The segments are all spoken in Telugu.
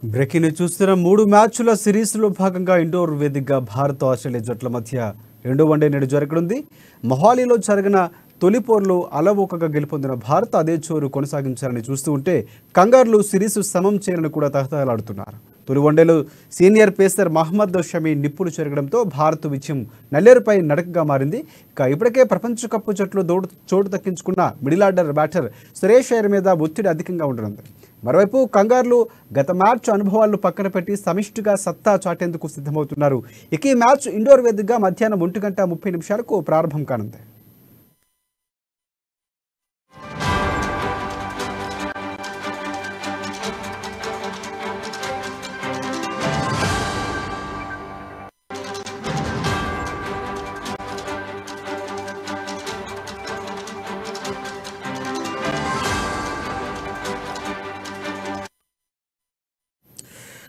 బ్రేకింగ్ చూస్తున్న 3 మ్యాచ్ల సిరీస్లో భాగంగా ఇండోర్ వేదికగా భారత్ ఆస్ట్రేలియా జట్ల మధ్య రెండో వన్డే నేడు జరగనుంది. మొహాలీలో జరిగిన తొలి పోరులో అలవోకగా గెలుపొందిన భారత్ అదే చోరు కొనసాగించాలని చూస్తూ ఉంటే కంగారులు సిరీస్ సమం చేయాలని కూడా తహతహలాడుతున్నారు. తొలి వన్డేలో సీనియర్ పేసర్ మహమ్మద్ షమి నిప్పులు చెరగడంతో భారత్ విజయం నల్లేరుపై నడకగా మారింది. ఇప్పటికే ప్రపంచ కప్ జట్టులో చోటు దక్కించుకున్న middle order batter Suresh Iyer మీద ఒత్తిడి అధికంగా ఉండనుంది. మరోవైపు కంగారులు గత మ్యాచ్ అనుభవాలను పక్కన పెట్టి సమిష్టిగా సత్తా చాటేందుకు సిద్ధమవుతున్నారు. ఈ మ్యాచ్ ఇండోర్ వేదికగా మధ్యాహ్నం 1:30 ప్రారంభం కానుంది.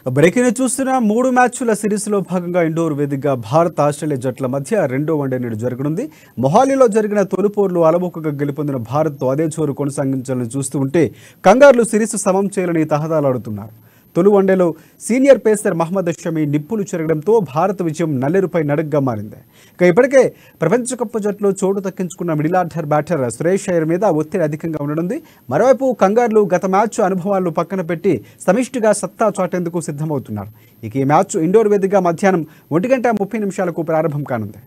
బ్రేకింగ్ చూస్తున్న 3 మ్యాచ్ల సిరీస్లో భాగంగా ఇండోర్ వేదికగా భారత్ ఆస్ట్రేలియా జట్ల మధ్య రెండో వన్డే నేడు జరగనుంది. మొహాలీలో జరిగిన తొలి పోరులో అలవోకగా గెలుపొందిన భారత్ అదే చోరు కొనసాగించాలని చూస్తూ ఉంటే కంగారులు సిరీస్ సమం చేయాలని తహతహలాడుతున్నారు. తొలి వన్డేలో సీనియర్ పేసర్ మహమ్మద్ షమి నిప్పులు చెరగడంతో భారత విజయం నల్లేరుపై నడకగా మారింది. ఇప్పటికే ప్రపంచ కప్ జట్టులో చోటు దక్కించుకున్న middle order batter Suresh Iyer మీద ఒత్తిడి అధికంగా ఉండనుంది. మరోవైపు కంగారులు గత మ్యాచ్ అనుభవాలను పక్కన పెట్టి సమిష్టిగా సత్తా చాటేందుకు సిద్ధమవుతున్నారు. ఈ మ్యాచ్ ఇండోర్ వేదికగా మధ్యాహ్నం 1:30 ప్రారంభం కానుంది.